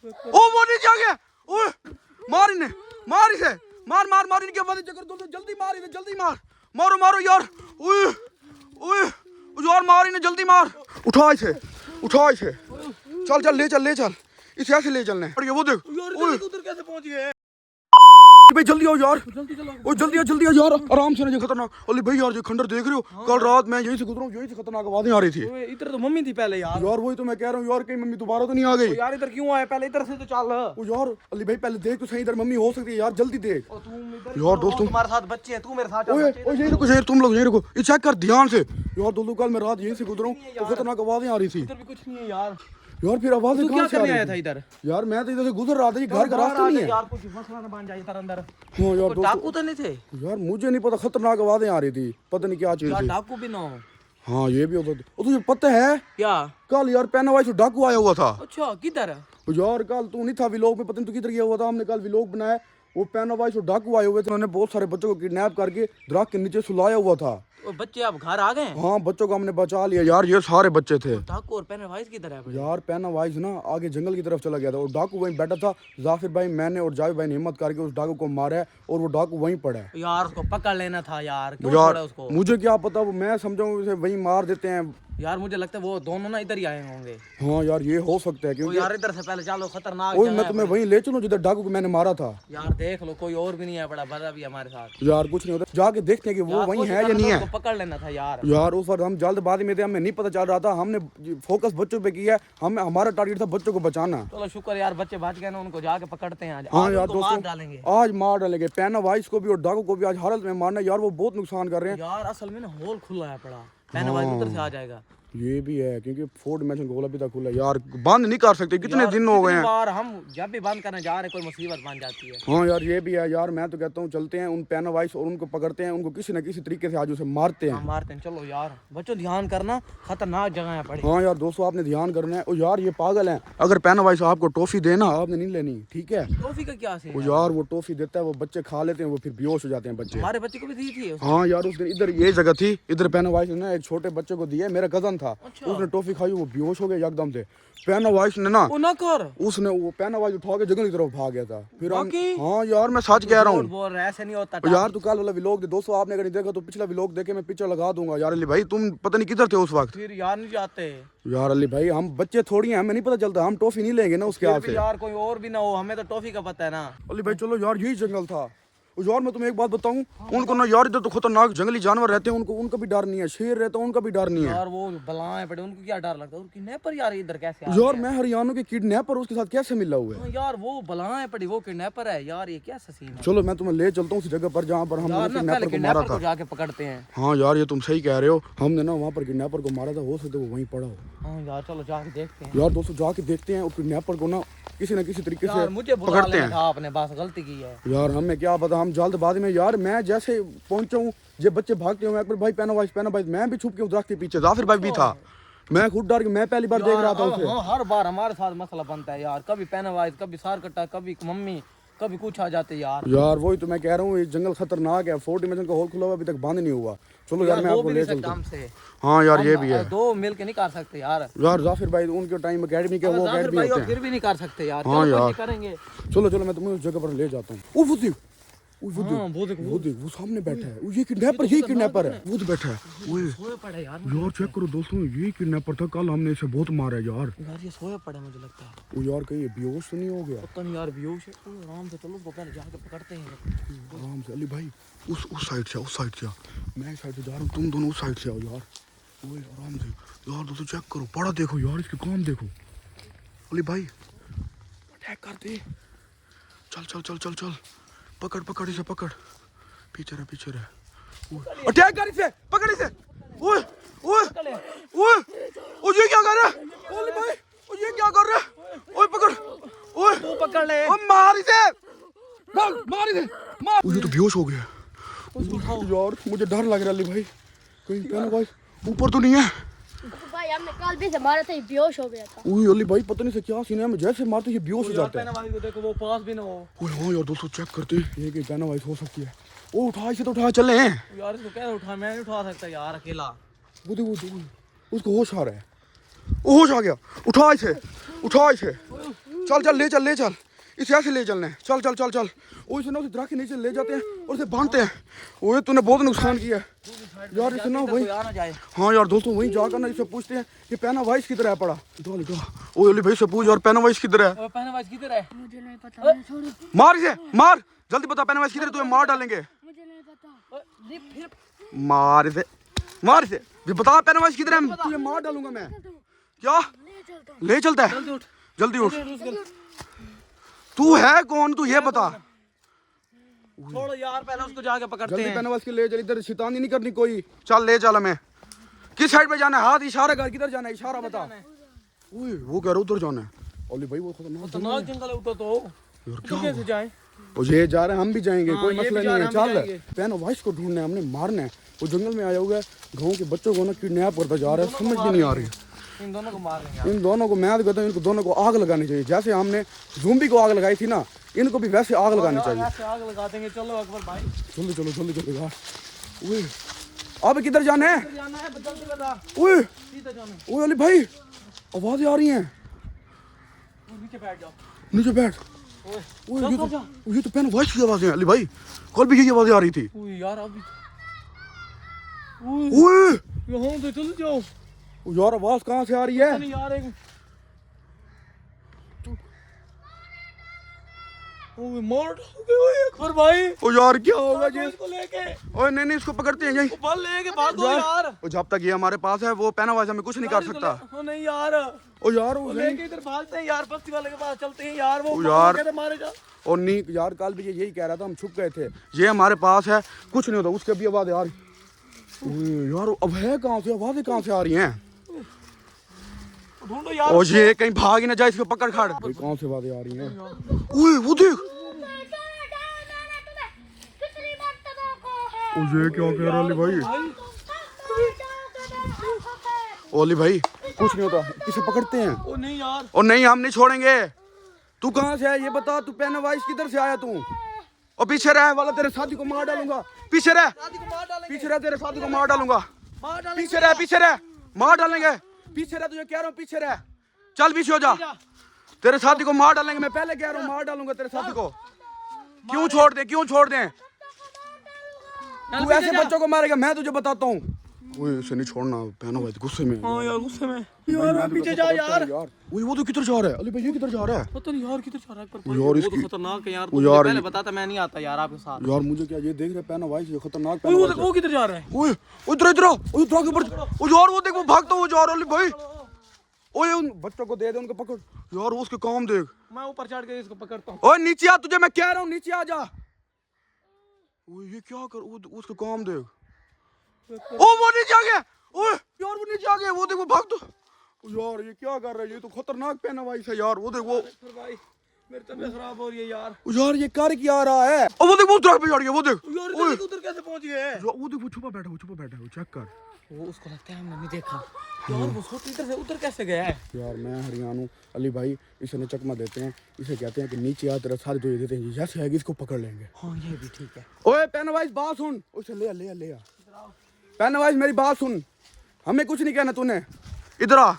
ओ वो नीचे आ गया। ओए मार इन्हें, मार इसे, मार मार मार इनके बाद चक्कर दो, जल्दी मार इन्हें, जल्दी मार, मारो मारो यार। ओए ओए यार मार इन्हें, जल्दी मार। उठा इसे, उठा इसे, चल चल ले चल, ले चल इसे, ऐसे ले चलने। और ये वो देख, उधर कैसे पहुंच गए भाई जल्दी आओ यार, ओ जल्दी आओ यार, आराम से ना, ये खतरनाक। अली भाई यार ये खंडर देख रहे हो, कल रात मैं यहीं से गुजरा हूँ, यहीं से खतरनाक आवाजें आ रही थी। इधर तो मम्मी थी पहले यार। यार वही तो मैं कह रहा हूँ यार, कहीं मम्मी दोबारा तो नहीं आ गई यार इधर क्यों आए, पहले इधर से तो चल। ओ यार अली भाई पहले देख तो सही, इधर मम्मी हो सकती है यार, जल्दी देख। यार दोस्तों तुम्हारे साथ बच्चे हैं, तू मेरे साथ ओए ओए यहीं रुको, यहीं तुम लोग यहीं रुको, ये चेक कर ध्यान से। यार दोस्तों कल मैं रात यहीं से गुजरा हूँ तो खतरनाक आवाजें आ रही थी। इधर भी कुछ नहीं है यार। यार फिर आवाजें तू क्या कहाँ से आ करने रही आया था थी? इधर? यार मैं तो इधर से गुजर रहा था, ये घर का रास्ता नहीं है यार, कुछ मसला ना बन जाए इधर अंदर। हाँ यार डाकू तो नहीं थे यार, मुझे नहीं पता, खतरनाक आवाजें आ रही थी, पता नहीं क्या चीज यार, थी। डाकू भी ना हो। हाँ ये भी होता था। और तुझे पता है क्या? कल यार पैनावाई से डाकू आया हुआ था। अच्छा किधर? यार कल तू नहीं था विलोक में, पता नहीं तू किधर गया हुआ था, हमने कल विलोक बनाया, वो पैनावाई से डाकू आए हुए थे, उन्होंने बहुत सारे बच्चों को किडनैप करके दरख्त के नीचे सुलाया हुआ था। वो बच्चे अब घर आ गए? हाँ बच्चों को हमने बचा लिया यार, ये सारे बच्चे थे। डाकू और पैनावाइज किधर है? यार पैनावाइज ना आगे जंगल की तरफ चला गया था और डाकू वहीं बैठा था। जाफिर भाई, मैंने और जावेद भाई ने हिम्मत करके उस डाकू को मारा है और वो डाकू वहीं पड़ा है। यार उसको पकड़ लेना था यार, क्यों छोड़ा उसको? मुझे क्या पता, वो मैं समझाऊं उसे वहीं मार देते हैं। यार मुझे लगता है वो दोनों ना इधर ही आए होंगे। हाँ यार ये हो सकता है, क्योंकि यार इधर से पहले चलो, खतरनाक ओए जगह मैं है तुम्हें बड़ी। वहीं ले चलूं जिधर डाकू को मैंने मारा था। यार देख लो, कोई और भी नहीं है, बड़ा बड़ा भी हमारे साथ। यार कुछ नहीं होता, जाके देखते हैं कि वो वहीं है या नहीं है। पकड़ लेना था यार। यार उस वक्त हम जल्दबाजी में थे, हमें नहीं पता चल रहा था, हमने फोकस बच्चों पे किया है, हमें हमारा टारगेट था बच्चों को बचाना। चलो शुक्र यार, बच्चे बच गए ना, उनको जाके पकड़ते हैं आज। हाँ यार उनको मार दोस्तों डालेंगे आज मार डालेंगे, पैनावाइज को भी और डाकू को भी आज हालत में मारना है यार, वो बहुत नुकसान कर रहे हैं। यार। असल में ना होल खुला है पड़ा, पैनावाइज उधर से आ जाएगा। ये भी है क्योंकि फोर्ट मैच गोल अभी तक खुला है यार, बंद नहीं कर सकते, कितने दिन हो गए हैं। बार हम जब भी बंद करने जा रहे हैं कोई मुसीबत बन जाती है। हाँ यार ये भी है यार, मैं तो कहता हूँ चलते हैं उन पैनावाइज और उनको पकड़ते हैं, उनको किसी न किसी तरीके से आज उसे मारते हैं। मारते हैं, चलो यार बच्चों ध्यान करना, खतरनाक जगह है पड़ी। हाँ यार दोस्तों आपने ध्यान करना है। और यार ये पागल है, अगर पैनावाइज आपको टॉफी देना आपने नहीं लेनी, ठीक है? टॉफी का क्या सीन वो है? यार वो टॉफी देता है, वो बच्चे खा लेते हैं, वो फिर बेहोश हो जाते हैं बच्चे। हमारे बच्चे को भी दी थी हाँ यार उस दिन इधर ये जगह थी, इधर पैनावाइज ने एक छोटे बच्चे को दिया, मेरा कजन था, उसने टॉफी खाई, वो बेहोश हो गया एकदम से। पैनावाइज ने ना उसने वो पैनावाइज उठा के जंगल की तरफ भाग गया था। फिर हाँ यार मैं सच कह रहा हूँ, बोल रहा है ऐसे नहीं होता यार तू कल वाला व्लॉग दे दोस्तों, आपने अगर नहीं देखा तो पिछला व्लॉग देखे, मैं पिक्चर लगा दूंगा। यार अली भाई तुम पता नहीं किधर थे उस वक्त। फिर यार नहीं जाते यार अली भाई हम बच्चे थोड़ी हैं, हमें नहीं पता चलता, हम टॉफी नहीं लेंगे ना उसके हाथ से। यार कोई और भी ना हो, हमें तो टॉफी का पता है ना। अली भाई चलो यार यही जंगल था। यार मैं तुम्हें एक बात बताऊं, उनको ना यार इधर तो खतरनाक जंगली जानवर रहते हैं, उनको उनका भी डर नहीं है, शेर रहता है उनका भी डर नहीं है। यार वो बलाएं पड़े, उनको क्या डर लगता है? और किडनैपर यार इधर कैसे आ यार मैं हरियाणा के किडनैपर उसके साथ कैसे मिला हुआ है? यार वो बलाएं पड़ी, वो किडनैपर है यार, ये क्या सीन है? चलो मैं तुम्हें ले चलता हूँ उस जगह पर जहाँ पर हमने किडनैपर को मारा था। जाके पकड़ते हैं। हाँ यार ये तुम सही कह रहे हो, हमने ना वहाँ पर किडनैपर को मारा था, हो सकता है वो वहीं पड़ा हो। हाँ यार चलो जाके देखते हैं। यार दोस्तों जाके देखते हैं और किडनैपर को ना किसी न किसी तरीके से मुझे पकड़ते हैं। आपने बस गलती की है यार हमें क्या पता, हम जल्दबाजी में यार, मैं जैसे पहुंचा हूँ ये बच्चे भागते हुए, अकबर भाई पैनावाइज मैं भी छुप के दरख्त के पीछे, जाफिर भाई भी था, मैं खुद डर के मैं पहली बार देख रहा था उसे। हाँ, हर बार हमारे साथ मसला बनता है यार, कभी पैनावाइज, कभी सारकट्टा, कभी मम्मी, कभी कुछ आ जाते यार। यार वही तो मैं कह रहा हूँ, ये जंगल खतरनाक है, फोर्ट इमेजन का होल खुला हुआ अभी तक बंद नहीं हुआ। चलो यार मैं आपको ले चलता हूँ। हाँ यार ये भी है, दो मिल के नहीं कर सकते यार। यार जाफिर भाई उनके टाइम अकेडमी के वो अकेडमी होते हैं, फिर भी नहीं कर सकते यार। हाँ यार करेंगे। चलो चलो मैं तुम्हें उस जगह पर ले जाता हूँ। वो देख वो देख वो सामने बैठा है, ये किडनैपर है, वो तो बैठा है। सोए पड़े यार चेक करो दोस्तों, ये किडनैपर था, कल हमने इसे बहुत मारा है यार। यार ये सोए पड़े मुझे लगता है। वो यार कहीं ये बेहोश तो नहीं हो गया? पता नहीं यार, बेहोश है। आराम से चलो, वो पहले जाके पकड़ते हैं आराम से। अली भाई उस साइड से, उस साइड से मैं इस साइड से जा रहा हूँ, तुम दोनों उस साइड से आओ यार। ओए आराम से यार दोस्तों, चेक करो, पड़ा देखो यार, इसके काम देखो। अली भाई अटैक कर दे, चल चल चल चल चल, पकड़ पकड़ इसे, पकड़, पीछे रहे, अटैक कर इसे, पकड़ इसे। ओए ओए ओए ओ ये क्या कर रहा है? अली भाई ओ ये क्या कर रहा है? ओए पकड़, ओए तू पकड़ ले, ओ मार इसे, मार इसे, मार। ये तो बेहोश हो गया यार, मुझे डर लग रहा है अली भाई, कहीं पैनावाइज ऊपर तो नहीं है? भाई हमने कल भी से मारा था, ये बेहोश हो गया था। ओए अली भाई पता नहीं से क्या सीन है, मैं जैसे मारते ये बेहोश हो जाता है। पैनावाइज को देखो, वो पास भी ना हो। ओए हाँ यार दोस्तों चेक करते हैं, ये कि पैनावाइज हो सकती है। ओ उठा इसे, तो उठा चले हैं यार। इसको कैसे उठा, मैं नहीं उठा सकता यार अकेला। वो देखो उसको होश आ रहा है, वो होश आ गया, उठा इसे, उठा इसे, चल चल ले चल ले चल, इसे ऐसे ले चलना है, चल चल चल चल। ओ इसे ना उस दरख्त के नीचे ले जाते हैं और इसे बांधते हैं। ओए तूने बहुत नुकसान किया है यार, इसे ना वही, हाँ यार दोस्तों वहीं जाकर ना इसे पूछते हैं कि पैना वाइस किधर है पड़ा। ओए अली भाई से पूछ यार पैना वाइस किधर है। पैना वाइस किधर है? मुझे नहीं पता, मैं छोड़, मार इसे, मार जल्दी बता पैना वाइस किधर है, तुम्हें मार डालेंगे। मुझे नहीं पता। मार इसे, मार इसे, भी बता पैना वाइस किधर है, तुझे मार डालूंगा मैं। क्या ले चलता है? जल्दी उठ। तू है कौन, तू ये बता। छोड़ो यार, पहले उसको जाके पकड़ते जल्दी हैं। पैना वाइस के ले चल, इधर शैतानी नहीं करनी कोई। चल ले चल हमें। किस साइड पे जाना है, हाथ इशारा कर, किधर जाना है, इशारा बता। ओए वो कह रहा उधर जाना है। ओली भाई वो खतरनाक जंगल है उधर तो। क्या कैसे जाएं? और ये जा रहे हैं, हम भी जाएंगे, कोई ये मसला भी जा नहीं है। रहे हैं, हम चल भी जाएंगे। पैना वाइस को ढूंढना है, हमने मारना है। वो जंगल में आया हुआ है, गाँव के बच्चों को ना किडनैप करता जा रहा है, समझ में नहीं आ रही है। इन दोनों को मार देंगे। इन दोनों को मैं तो कहता हूँ इनको दोनों को आग लगानी चाहिए, जैसे हमने ज़ूम्बी को आग लगाई थी ना, इनको भी वैसे आग लगानी चाहिए। ऐसे आग लगा देंगे। चलो अकबर भाई, जल्दी चलो जल्दी जल्दी यार। ओए अब किधर जाना है? जाना है, जल्दी बता। ओए सीधा जाना है। ओए अली भाई आवाजें आ रही हैं, नीचे बैठ जाओ। नीचे बैठ। ओए ओए ये तो पैन वॉइस की आवाजें हैं अली भाई, कल भी यही आवाजें आ रही थी। ओए यार अभी ओए यहाँ तो चल जाओ। ओ यार आवाज कहाँ से आ रही है? नहीं यार, एक ओए मार डालोगे ओए अकबर भाई। ओ यार क्या होगा जी? इसको लेके ओए नहीं नहीं इसको पकड़ते हैं यही। बल लेके भाग दो यार। ओ जब तक ये हमारे पास है वो पैना वाइस हमें कुछ नहीं कर सकता। ओ नहीं यार, ओ यार वो लेके इधर भागते हैं यार, बस्ती वाले के पास चलते हैं यार। वो यार। कहते मारे जा। और नहीं यार कल भी ये यही कह रहा था, हम छुप गए थे, ये हमारे पास है, कुछ नहीं होता। उसके भी आवाज आ रही यार, अब है कहाँ से, आवाजें कहाँ से आ रही हैं? ढूंढो यार। और ये कहीं भाग ही ना जाए, इसको पकड़ खड़। भाई कहाँ से आवाजें आ रही हैं? ओए वो देख, ओ ये क्या कह रहा है भाई? ओली भाई कुछ नहीं होता, इसे पकड़ते हैं। ओ नहीं यार, और नहीं हम नहीं छोड़ेंगे। तू कहाँ से है ये बता, तू पैना वाइस किधर से आया तू? और पीछे रह वाला, तेरे साथी को मार डालूंगा। पीछे रह, शादी को मार डालेंगे। पीछे रह, तेरे साथी को मार डालूंगा। मार डालेंगे। पीछे रह, मार डालेंगे। पीछे रह, तुझे कह रहा हूँ पीछे रह। चल पीछे हो जा, तेरे साथी को मार डालेंगे। मैं पहले कह रहा हूँ मार डालूंगा तेरे साथी को। क्यों छोड़ दे, क्यों छोड़ दे? तू ऐसे बच्चों को मारेगा, मैं तुझे बताता हूँ। ओए इसे नहीं छोड़ना, पैना वाइस गुस्से में। हाँ यार गुस्से में यार, पीछे जा यार। ओए वो तो किधर जा रहा है? अली भाई ये किधर जा रहा है? पता नहीं यार किधर जा रहा है, पर यार वो तो इसकी- खतरनाक है यार। वो यार पहले बताता, मैं नहीं आता यार आपके साथ। यार मुझे क्या ये देख रहे पैना वाइस, ये खतरनाक ओए पैना वो वाइस देखो, वो किधर जा रहा है? है। ओए इधर इधर ओए ट्रक के ऊपर। ओ यार वो देख, वो भागता हुआ जा रहा है अली भाई। ओए उन बच्चों को दे दे, उनको पकड़ यार, वो उसके काम देख। मैं ऊपर चढ़ के इसको पकड़ता हूँ। ओए नीचे आ, तुझे मैं कह रहा हूँ नीचे आ जा। ओए ये क्या कर, उसके काम देख। ओ वो नीचे आ गया। ओए यार वो नीचे आ गया, वो देख वो भाग तो। यार ये क्या कर रहा है, ये तो खतरनाक पैना वाइस है यार। वो देख वो, फिर भाई मेरी तबीयत खराब हो रही है यार। यार ये कर क्या रहा है? ओ वो देख वो ट्रक पे चढ़ गया, वो देख। यार ओए इधर उधर कैसे पहुंच गए? वो देख वो छुपा बैठा, वो छुपा बैठा है, वो चेक कर। वो उसको लगता है हमने नहीं देखा यार। वो सोच इधर से उधर कैसे गया है? यार मैं हरियाणा अली भाई, इसे चकमा देते हैं, इसे कहते हैं कि नीचे आ, तेरा सारे जो ये देते हैं, जैसे आएगी इसको पकड़ लेंगे। हाँ ये भी ठीक है। ओए पैना वाइस बात सुन, उसे ले आ, ले आ, ले आ। पैना वाइस मेरी बात सुन, हमें कुछ नहीं कहना तूने। इधर आ,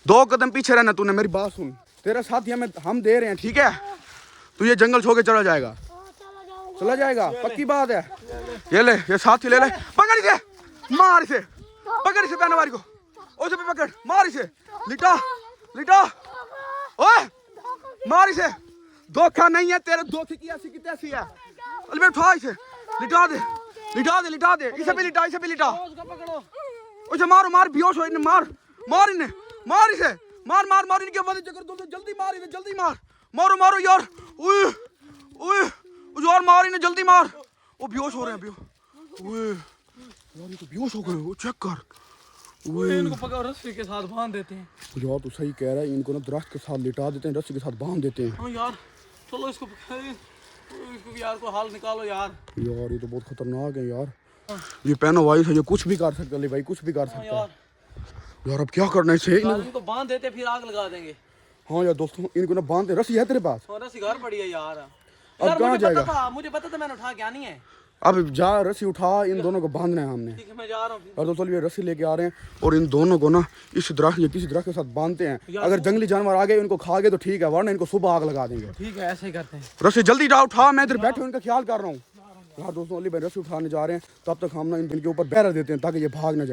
2 कदम पीछे रहना तूने, मेरी बात सुन। तेरा साथी हम दे रहे हैं, ठीक है? तू ये जंगल छोड़ के चला जाएगा, चला जाएगा, पक्की बात है। ये ले, ये साथी ले ले, पकड़ इसे, मार इसे, पकड़ इसे पैना वाइस को। उसे भी पकड़, मार इसे, लिटा लिटा। ओए मार इसे, धोखा नहीं है तेरे, धोखे की ऐसी की तैसी है। अली भाई उठा इसे, लिटा दे, लिटा दे, लिटा दे, इसे भी लिटा, इसे भी लिटा। उसको पकड़ो। उसे मारो, मार, बेहोश हो इन्हें, मार मार इन्हें, मार इसे, मार मार मार, इनके मदद चक्कर दो, जल्दी मार इन्हें, जल्दी मार, मारो मारो यार। ओए ओए यार मार इन्हें, जल्दी मार। वो बेहोश हो रहे हैं, ओए यार ये तो बेहोश हो गए, वो चेक कर। ओए इनको पकड़ रस्सी के साथ बांध देते हैं। यार तू सही कह रहा है, इनको ना दरख्त के साथ लिटा देते हैं, रस्सी के साथ बांध देते हैं। हाँ यार चलो इसको यार को हाल निकालो यार। यार ये तो बहुत खतरनाक है यार। ये पैना वाइस है, ये कुछ भी कर सकता है भाई, कुछ भी कर सकता है। यार अब क्या करना है इसे? इनको बांध देते फिर आग लगा देंगे। हाँ यार दोस्तों, इनको ना बांधते, रस्सी है तेरे पास? रस्सी घर पड़ी है यार। अब कहाँ जाएगा? मुझे पता था, मैंने उठा के आनी है। अब जा रस्सी उठा, इन दोनों को बांधना है हमने। ठीक है, मैं जा रहा हूँ। और दोस्तों ये रस्सी लेके आ रहे हैं और इन दोनों को ना इस दरख्त या किसी दरख्त के साथ बांधते हैं। अगर जंगली जानवर आ गए इनको खा गए तो ठीक है, वरना इनको सुबह आग लगा देंगे। ठीक है, ऐसे ही करते हैं। रस्सी जल्दी जा उठा, मैं इधर बैठे इनका ख्याल कर रहा हूँ। हाँ दोस्तों, अली भाई रस्सी उठाने जा रहे हैं, तब तक हम ना इनके ऊपर बैरा देते हैं ताकि ये भाग ना जाए।